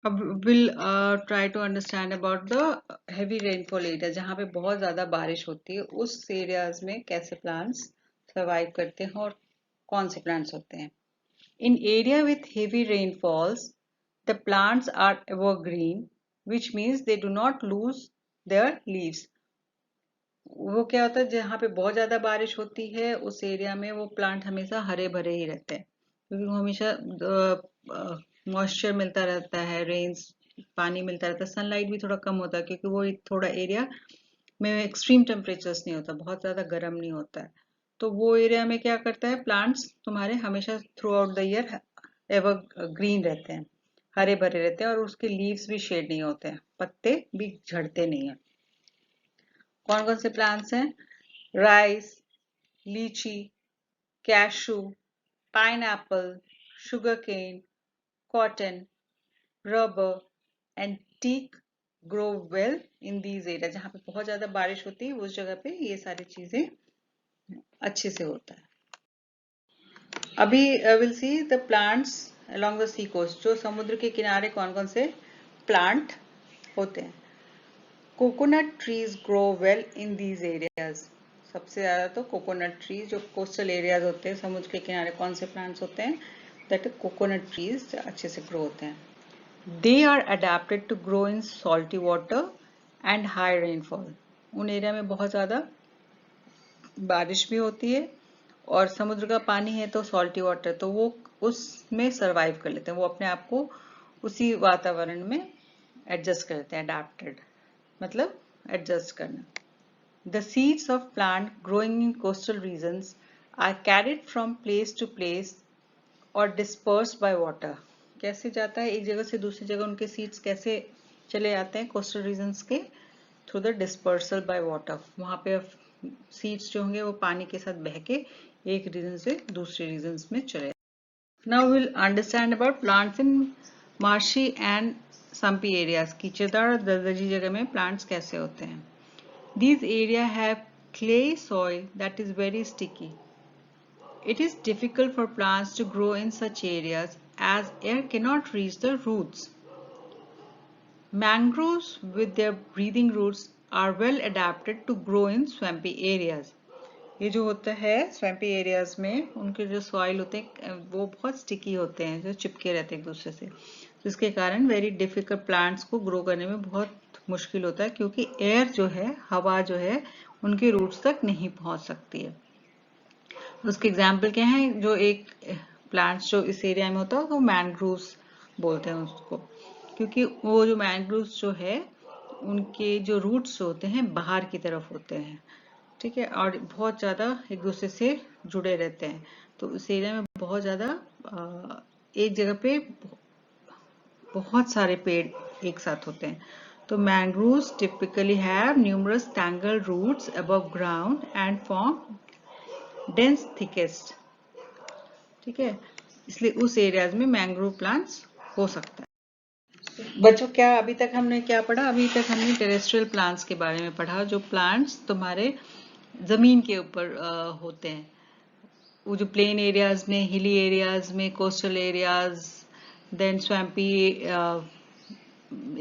अब will try to understand about the heavy rainfall area, जहाँ पे बहुत ज़्यादा बारिश होती है उस एरियाज में कैसे प्लांट्स सर्वाइव करते हैं और कौन से प्लांट्स होते हैं। In area with heavy rainfalls the plants are evergreen which means they do not lose their leaves. वो क्या होता है, जहाँ पे बहुत ज़्यादा बारिश होती है उस एरिया में वो प्लांट हमेशा हरे भरे ही रहते हैं, क्योंकि वो हमेशा मॉइस्चर मिलता रहता है, रेन्स पानी मिलता रहता है, सनलाइट भी थोड़ा कम होता है क्योंकि वो थोड़ा एरिया में एक्सट्रीम टेम्परेचर्स नहीं होता, बहुत ज़्यादा गर्म नहीं होता है। तो वो एरिया में क्या करता है, प्लांट्स तुम्हारे हमेशा through out the year ever green रहते हैं, हरे भरे रहते हैं, और उसके लीव्स भी शेड नहीं होते हैं, पत्ते भी झड़ते नहीं है। कौन कौन से प्लांट्स हैं? राइस, लीची, cashew, pineapple, sugarcane, cotton, rubber and teak grow well in these areas। जहाँ पे बहुत ज्यादा बारिश होती है उस जगह पे ये सारी चीजें अच्छे से होता है। अभी will see the plants along the sea coast। जो समुद्र के किनारे कौन कौन से प्लांट होते हैं। Coconut trees grow well in these areas. सबसे ज्यादा तो कोकोनट ट्रीज, जो कोस्टल एरियाज होते हैं समुद्र के किनारे, कौन से प्लांट्स होते हैं, दैट कोकोनट ट्रीज अच्छे से ग्रो होते हैं। They are adapted to grow in salty water and high rainfall. उन एरिया में बहुत ज़्यादा बारिश भी होती है और समुद्र का पानी है तो सॉल्टी वाटर, तो वो उसमें सरवाइव कर लेते हैं, वो अपने आप को उसी वातावरण में एडजस्ट कर लेते हैं। अडेप्टेड मतलब एडजस्ट करना। The seeds of plant growing in coastal regions are carried from place to place or dispersed by water। कैसे जाता है एक जगह से दूसरी जगह, उनके सीड्स कैसे चले जाते हैं कोस्टल रीजन्स के through the dispersal by water. वहां पे सीड्स जो होंगे वो पानी के साथ बह के एक रीजन से दूसरे रीजन्स में चले। Now will understand about plants in marshy and swampy areas. कीचेदार और दलदली जगह में प्लांट्स कैसे होते हैं। These areas have clay soil that is very sticky. It is difficult for plants to grow in such areas as air cannot reach the roots. Mangroves with their breathing roots are well adapted to grow in swampy areas. ये जो होता है swampy areas में उनके जो soil होते हैं वो बहुत स्टिकी होते हैं, जो चिपके रहते हैं एक दूसरे से, जिसके कारण वेरी डिफिकल्ट प्लांट्स को ग्रो करने में बहुत मुश्किल होता है, क्योंकि एयर जो है, हवा जो है, उनके रूट्स तक नहीं पहुंच सकती है। उसके एग्जाम्पल क्या है, जो एक प्लांट्स जो इस एरिया में होता है वो मैनग्रोव्स बोलते हैं उसको, क्योंकि वो जो मैनग्रोव्स जो है उनके जो रूट्स होते हैं बाहर की तरफ होते हैं, ठीक है, और बहुत ज़्यादा एक दूसरे से जुड़े रहते हैं। तो उस एरिया में बहुत ज़्यादा एक जगह पे बहुत सारे पेड़ एक साथ होते हैं। तो mangroves typically have numerous tangle roots above ground and form dense thickest, ठीक है, इसलिए उस एरियाज में मैंग्रोव प्लांट्स हो सकता है। बच्चों क्या अभी तक हमने क्या पढ़ा, अभी तक हमने टेरेस्ट्रियल प्लांट्स के बारे में पढ़ा, जो प्लांट्स तुम्हारे जमीन के ऊपर होते हैं, वो जो प्लेन एरियाज में, हिली एरियाज में, coastal areas, then swampy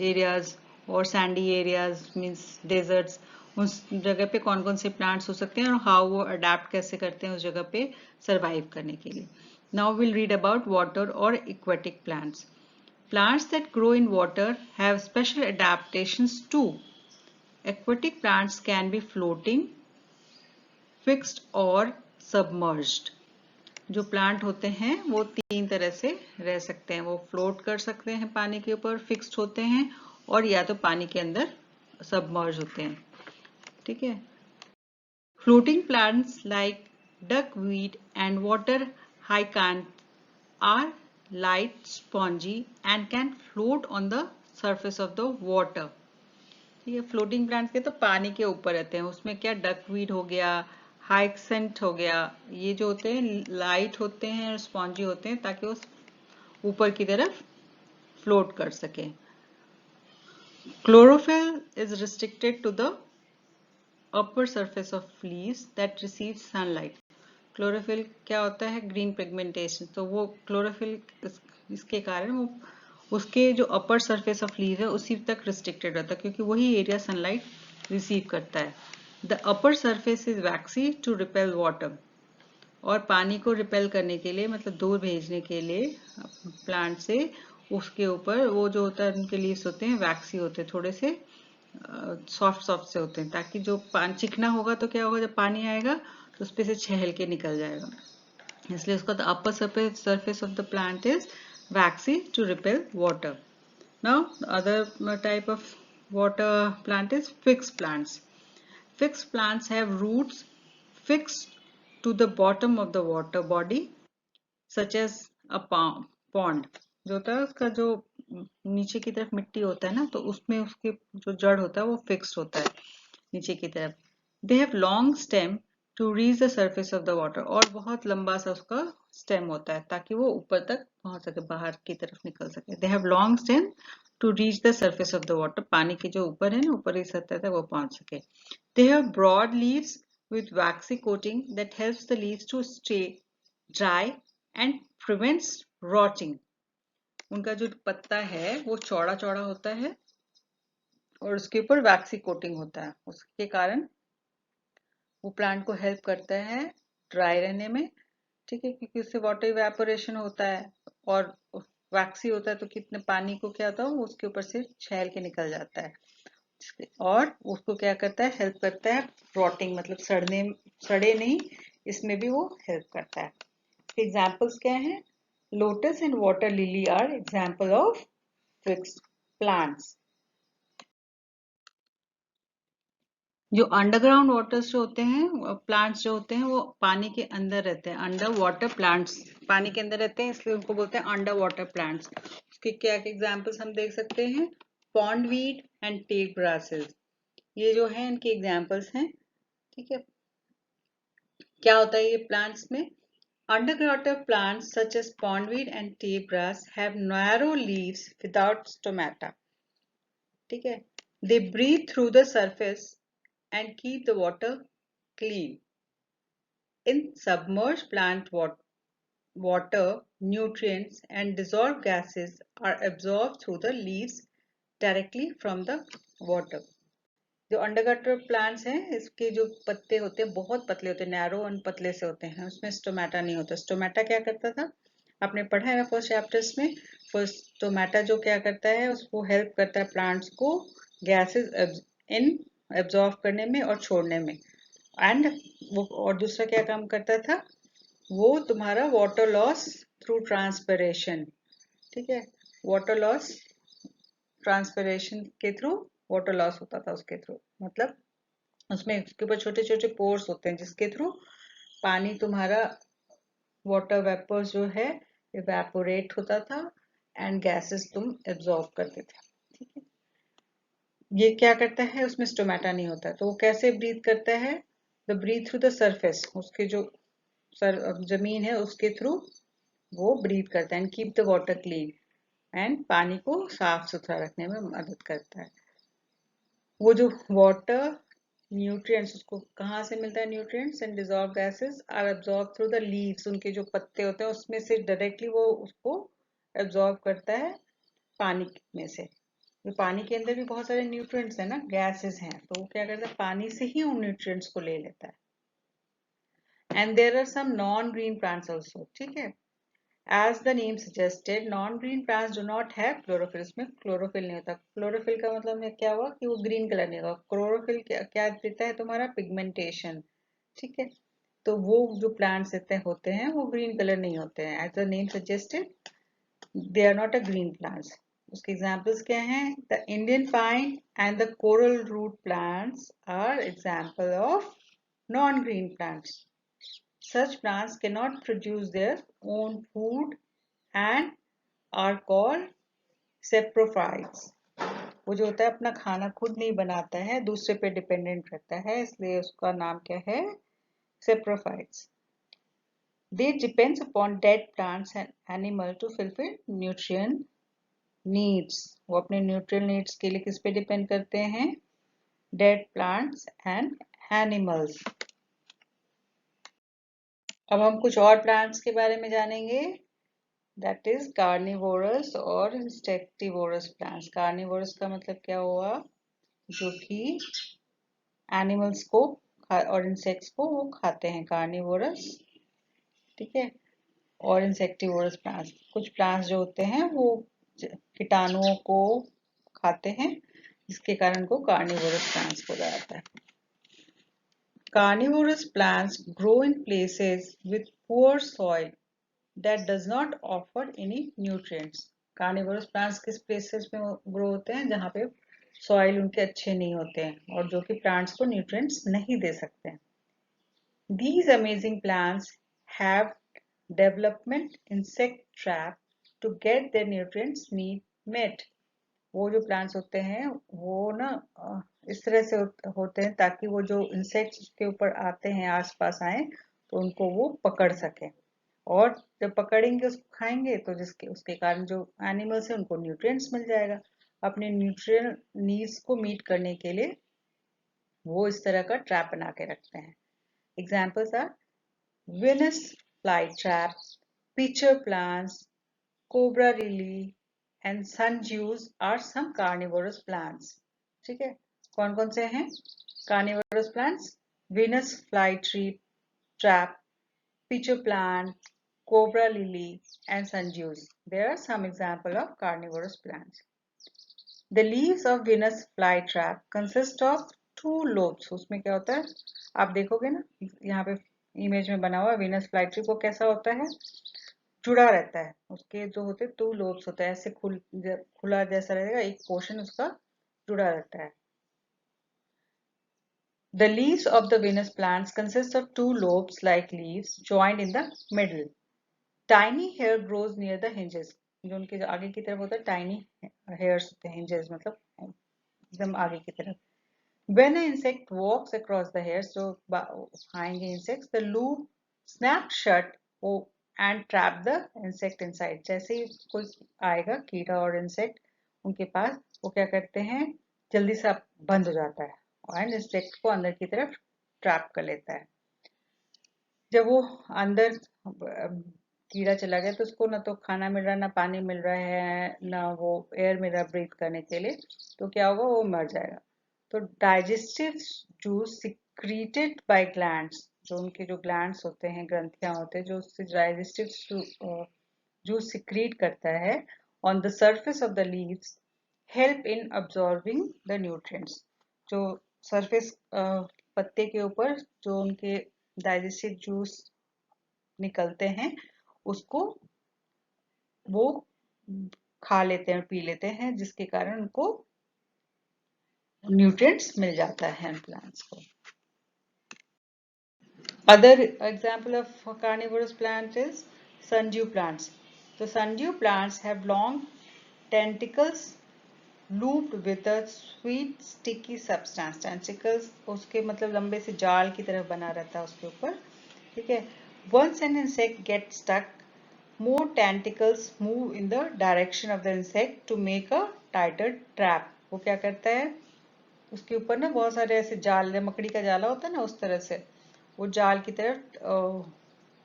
areas और सैंडी एरियाज मींस डेजर्ट्स, उस जगह पे कौन कौन से प्लांट्स हो सकते हैं और हाउ वो अडेप्ट कैसे करते हैं उस जगह पे सरवाइव करने के लिए। Now will read about water और aquatic plants. Plants that grow in water have special adaptations too. Aquatic plants can be floating, fixed और submerged। जो प्लांट होते हैं वो तीन तरह से रह सकते हैं, वो फ्लोट कर सकते हैं पानी के ऊपर, फिक्स्ड होते हैं, और या तो पानी के अंदर सबमर्ज होते हैं, ठीक है। Floating plants like duckweed and water hyacinth are light, spongy and can float on the surface of the water। ठीक है, फ्लोटिंग प्लांट्स के तो पानी के ऊपर रहते हैं, उसमें क्या डकवीड हो गया, हाइसेंट हो गया, ये जो होते हैं लाइट होते हैं और स्पॉन्जी होते हैं ताकि वो ऊपर की तरफ फ्लोट कर सके। Chlorophyll is restricted to the upper surface of leaves that receives sunlight। Chlorophyll क्या होता है, ग्रीन पिगमेंटेशन, तो वो क्लोरोफिल इसके कारण वो उसके जो अपर सरफेस ऑफ लीव है उसी तक रिस्ट्रिक्टेड रहता है, क्योंकि वही एरिया सनलाइट रिसीव करता है। The upper surface is waxy to repel water, और पानी को रिपेल करने के लिए, मतलब दूर भेजने के लिए प्लांट से, उसके ऊपर वो जो होता है, उनके लीव्स होते हैं वैक्सी होते हैं, थोड़े से सॉफ्ट सॉफ्ट से होते हैं, ताकि जो पानी चिकना होगा तो क्या होगा, जब पानी आएगा तो उस पे से छहल के निकल जाएगा, इसलिए उसका the upper surface of the plant is waxy to repel water. Now the other type of water plant is fixed plants. Fixed plants have roots fixed to the bottom of the water body, such as a pond. जो होता है उसका जो नीचे की तरफ मिट्टी होता है ना, तो उसमें उसके जो जड़ होता है वो फिक्स्ड होता है नीचे की तरफ। They have long stem to reach the surface of the water, और बहुत लंबा सा उसका स्टेम होता है ताकि वो ऊपर तक पहुंच सके, बाहर की तरफ निकल सके। They have long stem to reach the surface of the water, पानी के जो ऊपर है ना, ऊपर की सतह तक वो पहुंच सके। They have broad leaves with waxy coating that helps the leaves to stay dry and prevents rotting. उनका जो पत्ता है वो चौड़ा चौड़ा होता है और उसके ऊपर वैक्सी कोटिंग होता है, उसके कारण वो प्लांट को हेल्प करता है ड्राई रहने में, ठीक है, क्योंकि उससे वाटर इवेपोरेशन होता है और वैक्सी होता है, तो कितने पानी को क्या होता है वो उसके ऊपर से छैल के निकल जाता है, और उसको क्या करता है, हेल्प करता है रॉटिंग, मतलब सड़े नहीं, इसमें भी वो हेल्प करता है। एग्जाम्पल्स क्या हैं? Lotus and water lily are example of fixed plants. जो अंडरग्राउंड वाटर्स जो होते हैं, प्लांट्स जो होते हैं, वो पानी के अंदर रहते हैं, अंडर वाटर प्लांट्स पानी के अंदर रहते हैं, इसलिए उनको बोलते हैं अंडर वाटर प्लांट्स। उसके क्या एग्जाम्पल्स हम देख सकते हैं? पॉन्डवीड एंड टेक ग्रासेस, ये जो है इनके एग्जाम्पल्स हैं, ठीक है। क्या होता है ये प्लांट्स में? Underwater plants such as pondweed and tape grass have narrow leaves without stomata. ठीक है? They breathe through the surface and keep the water clean. In submerged plant water, nutrients and dissolved gases are absorbed through the leaves directly from the water. जो underwater plants हैं, इसके जो पत्ते होते हैं बहुत पतले होते हैं, नैरो और पतले से होते हैं, उसमें स्टोमेटा नहीं होता। स्टोमेटा क्या करता था, आपने पढ़ा है फर्स्ट चैप्टर्स में। फर्स्ट स्टोमेटा जो क्या करता है, उसको हेल्प करता है प्लांट्स को गैसेस इन एब्जॉर्ब करने में और छोड़ने में, एंड वो और दूसरा क्या काम करता था, वो तुम्हारा वाटर लॉस थ्रू ट्रांसपिरेशन, ठीक है, वाटर लॉस ट्रांसपिरेशन के थ्रू वाटर लॉस होता था उसके थ्रू, मतलब उसमें उसके ऊपर छोटे छोटे पोर्स होते हैं जिसके थ्रू पानी तुम्हारा वाटर वेपर्स जो है इवेपोरेट होता था एंड गैसेस तुम एब्जॉर्ब करते थे, ठीक है। ये क्या करता है, उसमें स्टोमेटा नहीं होता, तो वो कैसे ब्रीथ करता है? The breathe through the surface, उसके जो जमीन है उसके थ्रू वो ब्रीथ करता है, and keep the water clean, and पानी को साफ सुथरा रखने में मदद करता है। वो जो वाटर न्यूट्रिएंट्स, उसको कहाँ से मिलता है nutrients and dissolve gases are absorb through the leaves, उनके जो पत्ते होते हैं उसमें से डायरेक्टली वो उसको एब्जॉर्ब करता है पानी में से। तो पानी के अंदर भी बहुत सारे न्यूट्रिएंट्स हैं ना, गैसेस हैं, तो वो क्या करता है, पानी से ही उन न्यूट्रिएंट्स को ले लेता है। And there are some non green plants also, ठीक है। As the name suggested, non-green plants do not have chlorophyll. इसमें chlorophyll नहीं होता। chlorophyll का मतलब है क्या हुआ कि वो ग्रीन कलर नहीं होगा। chlorophyll क्या देता है तुम्हारा? पिगमेंटेशन, ठीक है। तो वो जो प्लांट्स होते हैं वो ग्रीन कलर नहीं होते हैं। As the name suggested, they are not a green plants. उसके एग्जाम्पल्स क्या हैं? The Indian pine and the coral root plants are example of non-green plants. Such plants cannot produce their own food and are called saprophytes. वो जो होता है अपना खाना खुद नहीं बनाता है, दूसरे पे डिपेंडेंट रहता है, इसलिए उसका नाम क्या है? saprophytes. They depends upon dead plants and animal to fulfill nutrient needs. वो अपने न्यूट्रियल नीड्स के लिए किस पे डिपेंड करते हैं? Dead plants and animals. अब हम कुछ और प्लांट्स के बारे में जानेंगे। दैट इज कार्निवोरस और इंसेक्टिवोरस प्लांट्स। कार्निवोरस का मतलब क्या हुआ, जो कि एनिमल्स को और इंसेक्ट्स को वो खाते हैं, कार्निवोरस। ठीक है। और इंसेक्टिवोरस प्लांट्स, कुछ प्लांट्स जो होते हैं वो कीटाणुओं को खाते हैं, जिसके कारण को कार्निवोरस प्लांट्स बोला जाता है। Carnivorous plants grow in places with poor soil that does not offer any nutrients. Carnivorous plants किस places में grow होते हैं, जहाँ पे soil उनके अच्छे नहीं होते हैं और जो कि plants को nutrients नहीं दे सकते हैं। These amazing plants have development insect trap to get their nutrients need met. वो जो प्लांट्स होते हैं वो ना इस तरह से होते हैं ताकि वो जो इंसेक्ट्स उसके ऊपर आते हैं, आसपास आए, तो उनको वो पकड़ सके, और जब पकड़ेंगे उसको खाएंगे तो जिसके उसके कारण जो एनिमल्स है उनको न्यूट्रिएंट्स मिल जाएगा। अपने न्यूट्रिएंट नीड्स को मीट करने के लिए वो इस तरह का ट्रैप बना के रखते हैं। Examples are Venus flytrap, pitcher plants, cobra lily and sundews are some carnivorous plants। ठीक है, कौन कौन से हैं carnivorous plants? Venus flytrap, trap, pitcher plant, cobra lily and sundews. There are some example of carnivorous plants. The leaves of Venus flytrap consist of two lobes। उसमें क्या होता है, आप देखोगे ना यहाँ पे इमेज में बना हुआ विनस फ्लाईट्री, वो कैसा होता है, जुड़ा रहता है, उसके जो होते हैं 2 लोब्स होते हैं, ऐसे खुला जैसा रहेगा, एक पोर्शन उसका जुड़ा रहता है। The leaves of the Venus plants consist of 2 lobes like leaves joined in the middle. Tiny hair grows near the hinges। जो उनके जो आगे की तरफ होता है tiny hairs होते हैं, hinges मतलब एकदम आगे की तरफ। When an insect walks across the hairs, जो आएंगे insects, the loop snap shut and trap the insect inside। जैसे ही कोई आएगा कीड़ा और इंसेक्ट उनके पास, वो क्या करते हैं, जल्दी से बंद हो जाता है और इंसेक्ट को अंदर की तरफ ट्रैप कर लेता है। जब वो अंदर कीड़ा चला गया तो उसको ना तो खाना मिल रहा है, ना पानी मिल रहा है, ना वो एयर मिल रहा है ब्रीथ करने के लिए, तो क्या होगा, वो मर जाएगा। तो digestive juice secreted by glands, जो उनके जो ग्लैंड्स होते हैं, ग्रंथियां होते हैं, जो उससे डाइजेस्टिव जूस सिक्रीट करता है on the surface of the leaves help in absorbing the nutrients. जो सरफेस पत्ते के ऊपर जो उनके डाइजेस्टिव जूस निकलते हैं उसको वो खा लेते हैं, पी लेते हैं, जिसके कारण उनको न्यूट्रिएंट्स मिल जाता है प्लांट्स को। Other example of carnivorous plant is sundew plants. The sundew plants have long tentacles looped with a sweet sticky substance। Tentacles उसके मतलब लंबे से जाल की तरह बना रहता है उसके ऊपर। ठीक है। Once an insect gets stuck, more tentacles move in the direction of the insect to make a tighter trap। वो क्या करता है, उसके ऊपर ना बहुत सारे ऐसे जाल, मकड़ी का जाला होता है ना, उस तरह से वो जाल की तरफ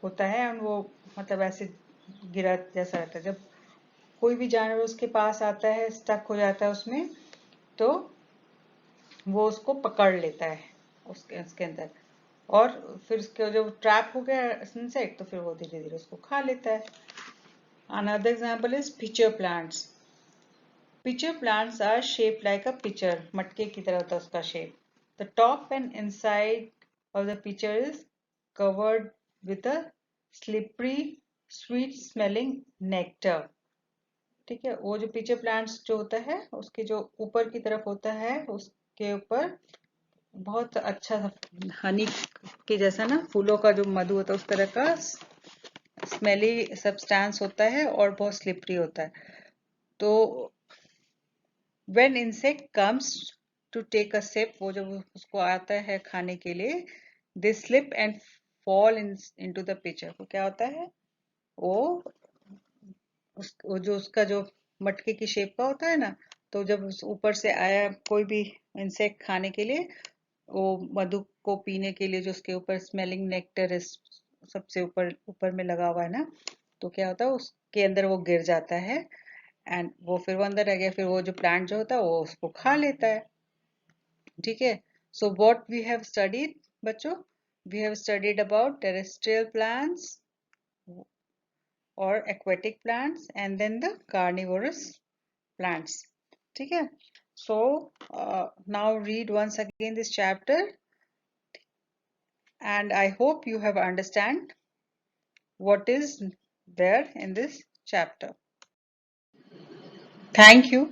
होता है, और वो मतलब ऐसे गिरा जैसा रहता है। जब कोई भी जानवर उसके पास आता है, स्टक हो जाता है उसमें, तो वो उसको पकड़ लेता है उसके अंदर, और फिर उसके जब ट्रैप हो गया इंसेक्ट तो फिर वो धीरे धीरे उसको खा लेता है। Another example is pitcher plants. Pitcher plants are shaped like a pitcher, मटके की तरह होता है उसका shape. The top and inside of the pitcher is covered with a slippery sweet smelling nectar। ठीक है, वो जो पिचर प्लांट्स जो होता है उसके जो ऊपर की तरफ होता है उसके ऊपर बहुत अच्छा हनी के जैसा ना, फूलों का जो मधु होता है उस तरह का स्मेली सब्सटेंस होता है और बहुत स्लिपरी होता है। तो when insect comes to take a sip, वो जब उसको आता है खाने के लिए, they slip and fall into the pitcher। तो क्या होता है, वो जो उसका जो मटके की शेप का होता है ना, तो जब ऊपर से आया कोई भी इंसेक्ट खाने के लिए, वो मधु को पीने के लिए, जो उसके ऊपर स्मेलिंग नेक्टर सबसे ऊपर ऊपर में लगा हुआ है ना, तो क्या होता है उसके अंदर वो गिर जाता है एंड वो फिर वो अंदर रह गया, फिर वो जो प्लांट जो होता है वो उसको खा लेता है। ठीक है, so what we have studied बच्चों, we have studied about terrestrial plants और aquatic plants and then the carnivorous plants. ठीक है, so now read once again this chapter and I hope you have understand what is there in this chapter. Thank you.